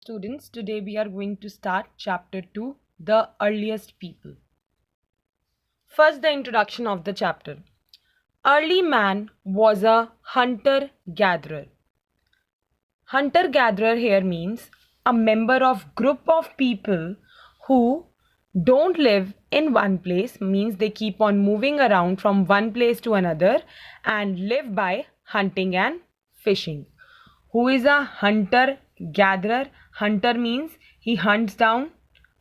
students. Today we are going to start chapter 2, The Earliest People. First, the introduction of the chapter. Early man was a hunter-gatherer. Hunter-gatherer here means a member of group of people who don't live in one place, means they keep on moving around from one place to another and live by hunting and fishing. Who is a hunter gatherer? Hunter means he hunts down,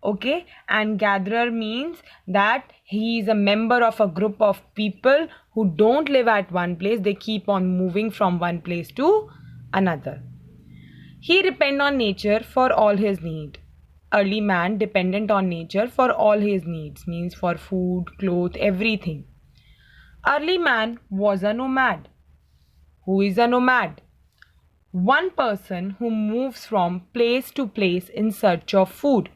okay, and gatherer means that he is a member of a group of people who don't live at one place, they keep on moving from one place to another. He depend on nature for all his need. Early man dependent on nature for all his needs, means for food, clothes, everything. Early man was a nomad. Who is a nomad? One person who moves from place to place in search of food.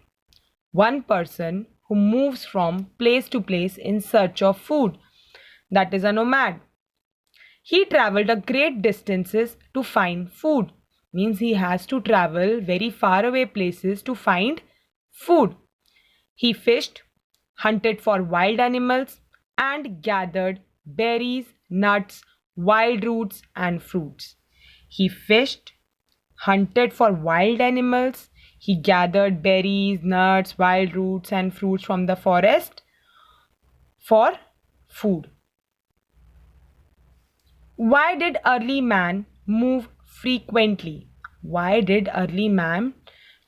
One person who moves from place to place in search of food. That is a nomad. He traveled a great distances to find food. Means he has to travel very far away places to find food. He fished, hunted for wild animals, and gathered berries, nuts, wild roots, and fruits. He fished, hunted for wild animals. He gathered berries, nuts, wild roots, and fruits from the forest for food. Why did early man move frequently? Why did early man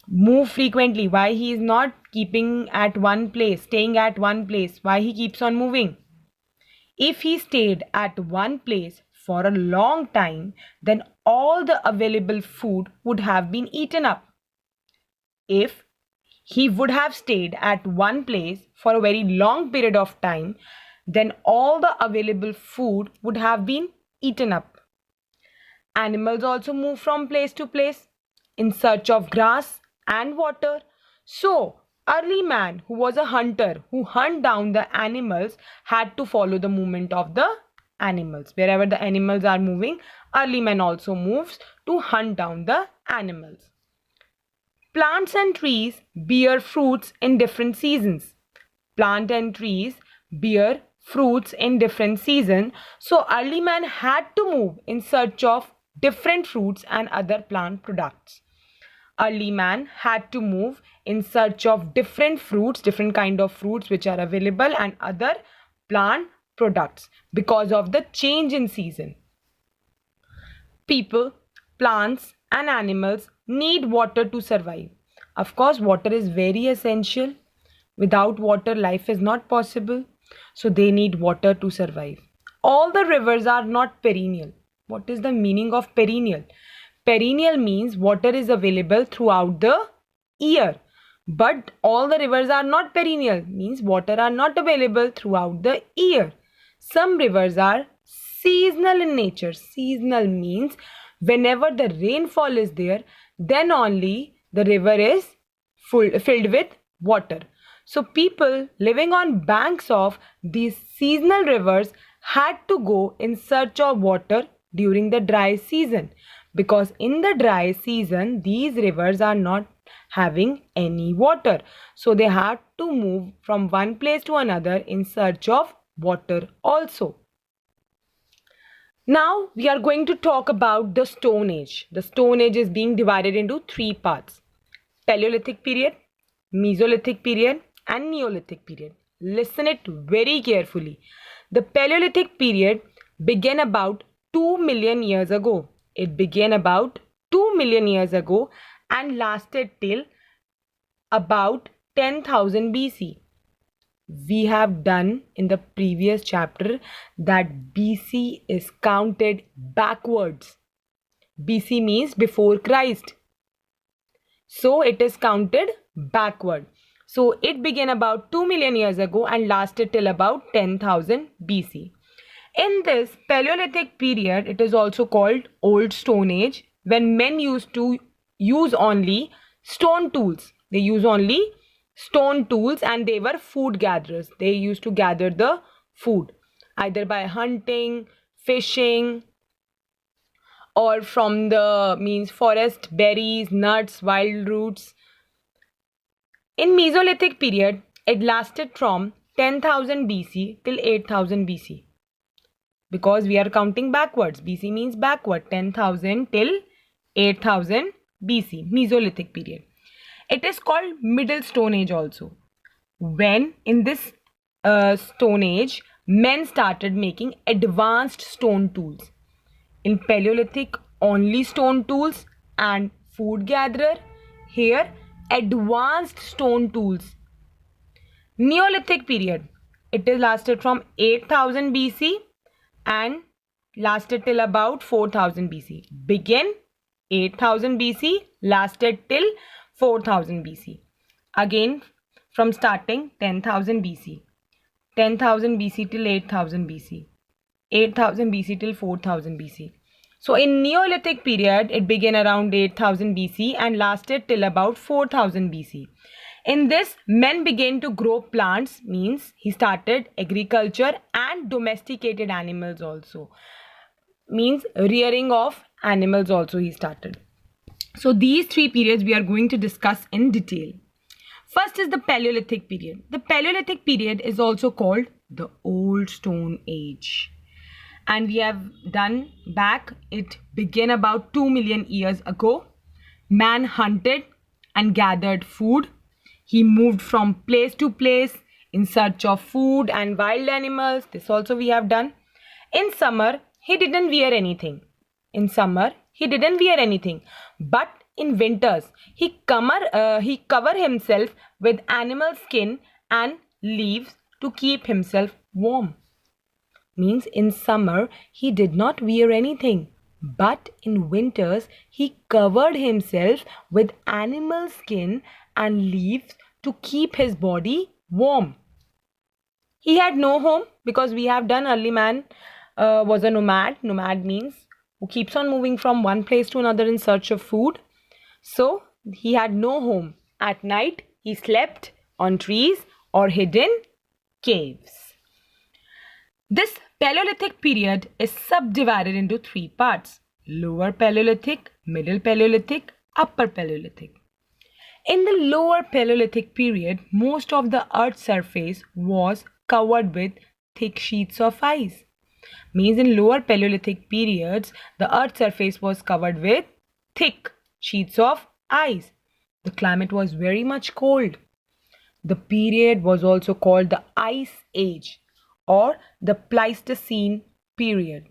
move frequently? Why he is not keeping at one place, staying at one place? Why he keeps on moving? If he stayed at one place for a long time, then all the available food would have been eaten up. If he would have stayed at one place for a very long period of time, then all the available food would have been eaten up. Animals also move from place to place in search of grass and water. So, early man who was a hunter who hunt down the animals had to follow the movement of the animals. Wherever the animals are moving, early man also moves to hunt down the animals. Plants and trees bear fruits in different seasons. Plant and trees bear fruits in different seasons. So early man had to move in search of different fruits and other plant products. Early man had to move in search of different fruits, different kind of fruits which are available and other plant products because of the change in season. People, plants and animals need water to survive. Of course, water is very essential. Without water, life is not possible. So they need water to survive. All the rivers are not perennial. What is the meaning of perennial? Perennial means water is available throughout the year. But all the rivers are not perennial, means water are not available throughout the year. Some rivers are seasonal in nature. Seasonal means whenever the rainfall is there, then only the river is filled with water. So people living on banks of these seasonal rivers had to go in search of water during the dry season, because in the dry season these rivers are not having any water. So they had to move from one place to another in search of water also. Now we are going to talk about the Stone Age. The Stone Age is being divided into three parts: Paleolithic period, Mesolithic period, and Neolithic period. Listen it very carefully. The Paleolithic period began about 2 million years ago. It began about 2 million years ago and lasted till about 10,000 BC. We have done in the previous chapter that BC is counted backwards. BC means before Christ. So it is counted backward. So it began about 2 million years ago and lasted till about 10,000 BC. In this Paleolithic period, it is also called Old Stone Age, when men used to use only stone tools. They use only stone tools and they were food gatherers. They used to gather the food either by hunting, fishing, or from the means forest berries, nuts, wild roots. In Mesolithic period, it lasted from 10,000 BC till 8,000 BC. Because we are counting backwards. BC means backward. 10,000 till 8,000 BC, Mesolithic period. It is called Middle Stone Age also. When in this Stone Age, men started making advanced stone tools. In Paleolithic, only stone tools and food gatherer. Here, advanced stone tools. Neolithic period. It is lasted from 8,000 BC and lasted till about 4,000 BC. Begin 8,000 BC, lasted till 4,000 BC. Again, from starting 10,000 BC. 10,000 BC till 8,000 BC. 8,000 BC till 4,000 BC. So in Neolithic period, it began around 8,000 BC and lasted till about 4,000 BC. In this, men began to grow plants, means he started agriculture and domesticated animals also. Means rearing of animals also he started. So these three periods we are going to discuss in detail. First is the Paleolithic period. The Paleolithic period is also called the Old Stone Age. And we have done back, it began about 2 million years ago. Man hunted and gathered food. He moved from place to place in search of food and wild animals. This also we have done. In summer, he didn't wear anything. In summer, he didn't wear anything. But in winters, he cover himself with animal skin and leaves to keep himself warm. Means in summer, he did not wear anything. But in winters, he covered himself with animal skin and leaves to keep his body warm. He had no home because we have done early man was a nomad. Nomad means who keeps on moving from one place to another in search of food. So he had no home. At night, he slept on trees or hid in caves. This Paleolithic period is subdivided into three parts: Lower Paleolithic, Middle Paleolithic, Upper Paleolithic. In the Lower Paleolithic period, most of the Earth's surface was covered with thick sheets of ice. Means in Lower Paleolithic periods, the Earth's surface was covered with thick sheets of ice. The climate was very much cold. The period was also called the Ice Age or the Pleistocene period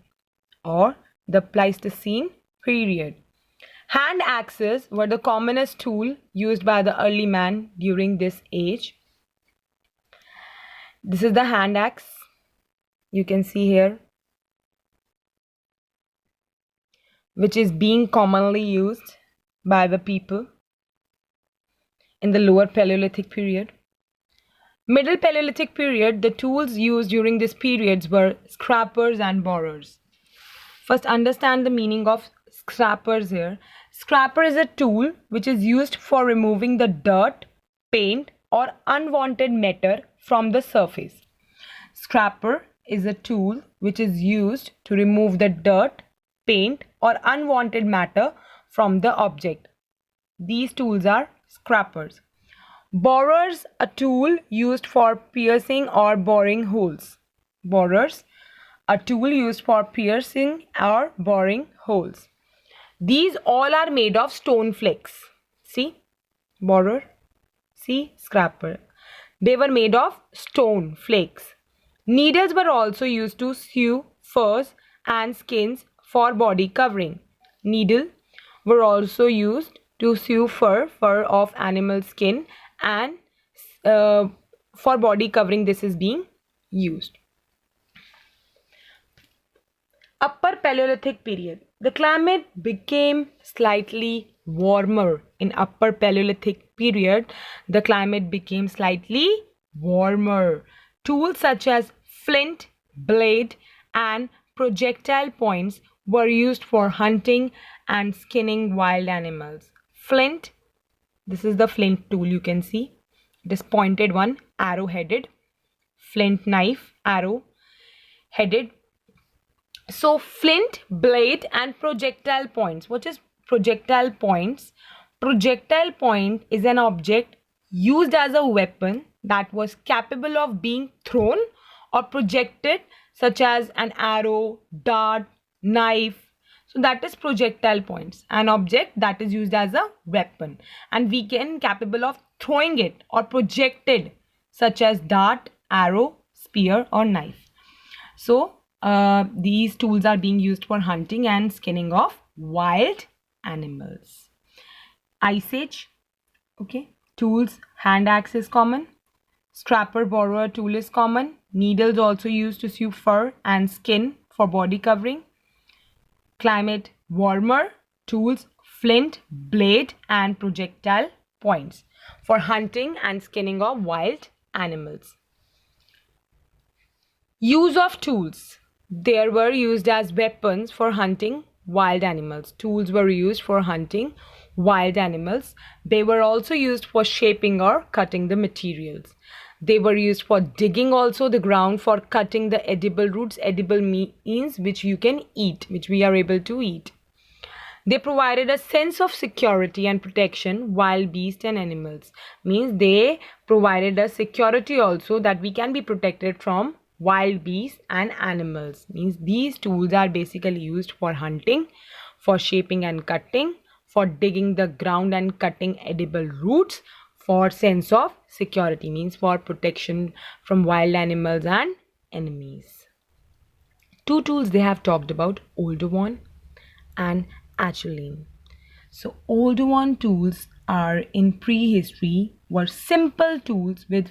Hand axes were the commonest tool used by the early man during this age. This is the hand axe. You can see here, which is being commonly used by the people in the Lower Paleolithic period. Middle Paleolithic period, the tools used during this periods were scrapers and borers. First, understand the meaning of scrapers here. Scraper is a tool which is used for removing the dirt, paint or unwanted matter from the surface. Scraper is a tool which is used to remove the dirt, paint or unwanted matter from the object. These tools are scrapers. Borers, a tool used for piercing or boring holes. Borers, a tool used for piercing or boring holes. These all are made of stone flakes. See, borer, see, scraper. They were made of stone flakes. Needles were also used to sew furs and skins for body covering. Needle were also used to sew fur of animal skin, and for body covering this is being used. Upper Paleolithic period. The climate became slightly warmer. In Upper Paleolithic period, the climate became slightly warmer. Tools such as flint, blade, and projectile points were used for hunting and skinning wild animals. Flint, this is the flint tool you can see. This pointed one, arrow headed. Flint knife, arrow headed. So flint, blade and projectile points. What is projectile points? Projectile point is an object used as a weapon that was capable of being thrown or projected, such as an arrow, dart, knife. So that is projectile points, an object that is used as a weapon and we can capable of throwing it or projected, such as dart, arrow, spear or knife. So these tools are being used for hunting and skinning of wild animals. Ice Age, okay. Tools, hand axe is common. Strapper borrower tool is common. Needles also used to sew fur and skin for body covering. Climate warmer, tools, flint, blade and projectile points for hunting and skinning of wild animals. Use of tools. They were used as weapons for hunting wild animals. Tools were used for hunting wild animals. They were also used for shaping or cutting the materials. They were used for digging also the ground for cutting the edible roots. Edible means which you can eat, which we are able to eat. They provided a sense of security and protection wild beasts and animals. Means they provided a security also that we can be protected from wild beasts and animals. Means these tools are basically used for hunting, for shaping and cutting, for digging the ground and cutting edible roots, for sense of security, means for protection from wild animals and enemies. Two tools they have talked about, Oldowan and Acheulean. So Oldowan tools are in prehistory were simple tools with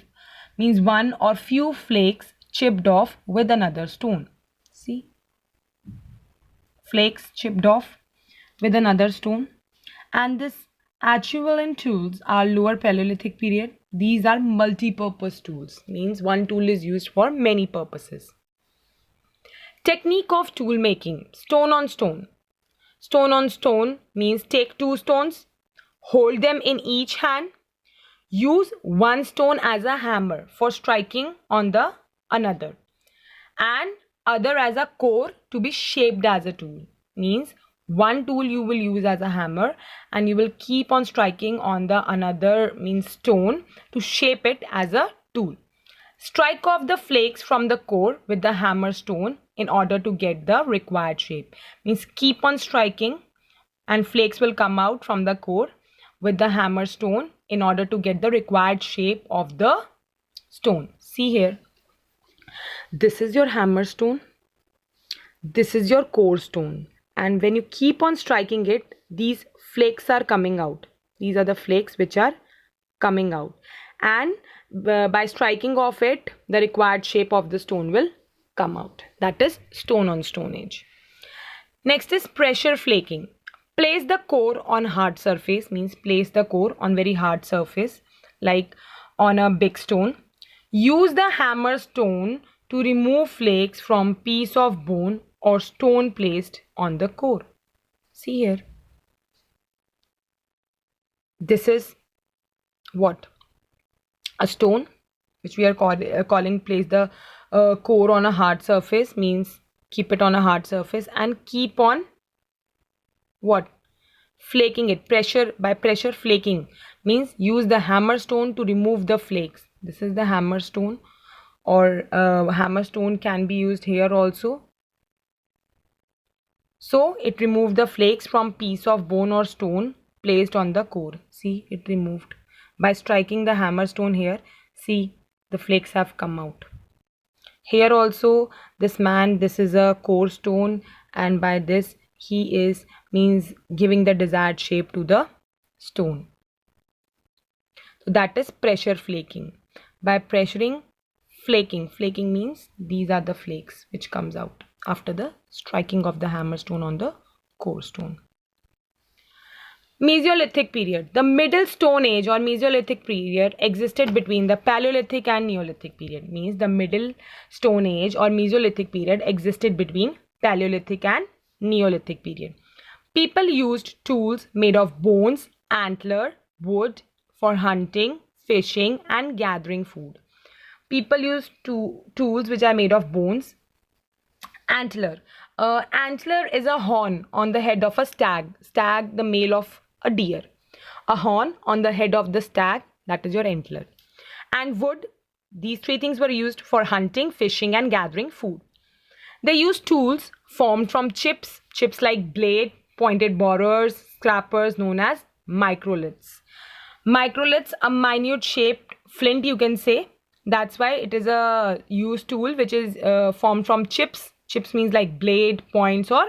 means one or few flakes chipped off with another stone. See, flakes chipped off with another stone. And this Acheulean tools are lower Paleolithic period. These are multi-purpose tools, means one tool is used for many purposes. Technique of tool making, stone on stone. Stone on stone means take two stones, hold them in each hand, use one stone as a hammer for striking on the another and other as a core to be shaped as a tool. Means one tool you will use as a hammer and you will keep on striking on the another means stone to shape it as a tool. Strike off the flakes from the core with the hammer stone in order to get the required shape. Means keep on striking and flakes will come out from the core with the hammer stone in order to get the required shape of the stone. See here. This is your hammer stone. This is your core stone. And when you keep on striking it, these flakes are coming out. These are the flakes which are coming out. And by striking off it, the required shape of the stone will come out. That is stone on stone age. Next is pressure flaking. Place the core on hard surface, means place the core on very hard surface like on a big stone. Use the hammer stone to remove flakes from piece of bone or stone placed on the core. See here. This is what? A stone which we are calling place the core on a hard surface, means keep it on a hard surface and keep on what? Flaking it. Pressure, by pressure flaking means use the hammer stone to remove the flakes. This is the hammer stone, or hammer stone can be used here also. So it removed the flakes from piece of bone or stone placed on the core. See, it removed. By striking the hammer stone here, see, the flakes have come out. Here also, this man, this is a core stone, and by this he is means giving the desired shape to the stone. So that is pressure flaking. By pressuring, flaking means these are the flakes which comes out after the striking of the hammer stone on the core stone. Mesolithic period. The middle stone age or Mesolithic period existed between the Paleolithic and Neolithic period. Means the middle stone age or Mesolithic period existed between Paleolithic and Neolithic period. People used tools made of bones, antler, wood for hunting, fishing and gathering food. People used tools which are made of bones, antler. Antler is a horn on the head of a stag. Stag, the male of a deer. A horn on the head of the stag, that is your antler. And wood, these three things were used for hunting, fishing, and gathering food. They used tools formed from chips like blade, pointed borers, scrapers known as microliths. Microliths, a minute shaped flint, you can say. That's why it is a used tool which is formed from chips. Chips means like blade, points, or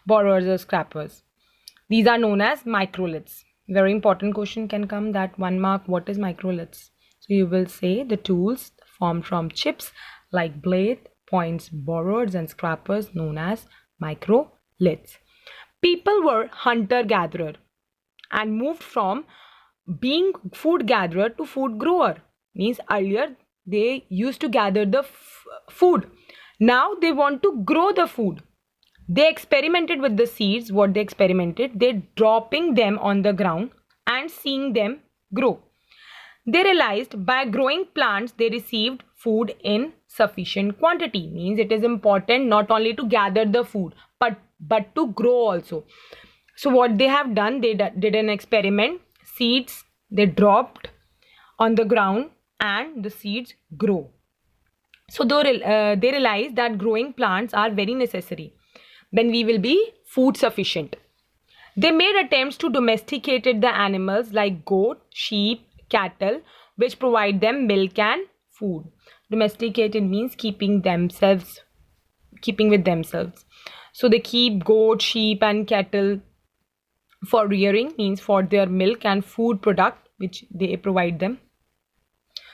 borers or scrapers. These are known as microliths. Very important question can come, that 1 mark, what is microliths? So you will say the tools formed from chips like blade, points, borers, and scrapers known as microliths. People were hunter-gatherer and moved from being food gatherer to food grower. Means earlier they used to gather the food. Now they want to grow the food. They experimented with the seeds. What they experimented? They dropping them on the ground and seeing them grow. They realized by growing plants they received food in sufficient quantity. Means it is important not only to gather the food but to grow also. So what they have done, they did an experiment. Seeds they dropped on the ground and the seeds grow. So they realized that growing plants are very necessary. Then we will be food sufficient. They made attempts to domesticate the animals like goat, sheep, cattle, which provide them milk and food. Domesticated means keeping with themselves. So they keep goat, sheep, and cattle for rearing, means for their milk and food product which they provide them.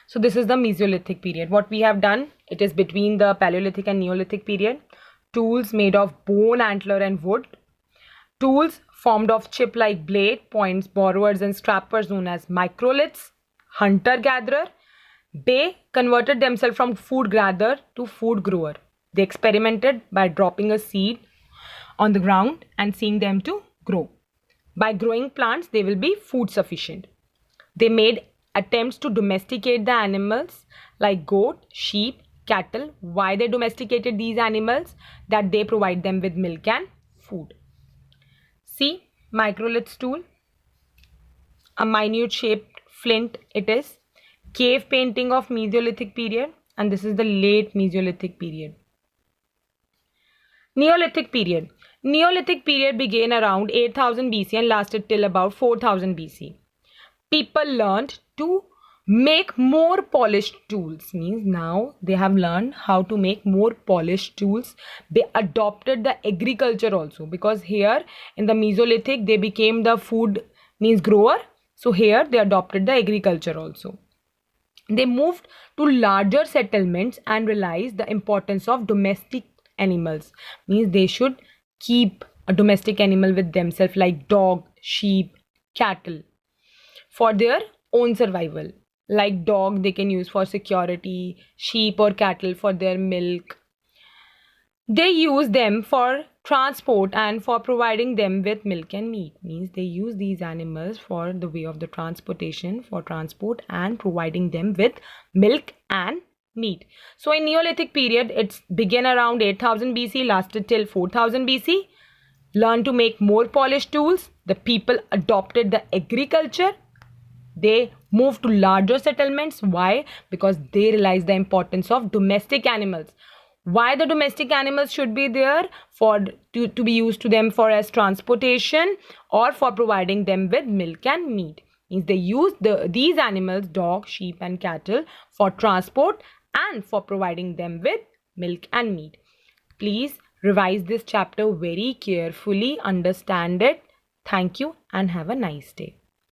So this is the Mesolithic period. What we have done, it is between the Paleolithic and Neolithic period. Tools made of bone, antler, and wood. Tools formed of chip like blade, points, borers, and scrapers known as microliths. Hunter-gatherer. They converted themselves from food gatherer to food grower. They experimented by dropping a seed on the ground and seeing them to grow. By growing plants, they will be food sufficient. They made attempts to domesticate the animals like goat, sheep, cattle. Why they domesticated these animals? That they provide them with milk and food. See, microliths tool, a minute shaped flint it is. Cave painting of Mesolithic period, and this is the late Mesolithic period. Neolithic period. Neolithic period began around 8000 BC and lasted till about 4000 BC. People learned to make more polished tools. Means now they have learned how to make more polished tools. They adopted the agriculture also, because here in the Mesolithic they became the food means grower. So here they adopted the agriculture also. They moved to larger settlements and realized the importance of domestic animals. Means they should keep a domestic animal with themselves like dog, sheep, cattle for their own survival. Like dog they can use for security, sheep or cattle for their milk. They use them for transport and for providing them with milk and meat. Means they use these animals for the way of the transportation, for transport and providing them with milk and meat. So in Neolithic period, it's began around 8000 BC, lasted till 4000 BC. Learned to make more polished tools. The people adopted the agriculture. They moved to larger settlements. Why? Because they realized the importance of domestic animals. Why the domestic animals should be there? To be used to them for as transportation or for providing them with milk and meat. Means they use these animals, dog, sheep and cattle, for transport and for providing them with milk and meat. Please revise this chapter very carefully, understand it. Thank you and have a nice day.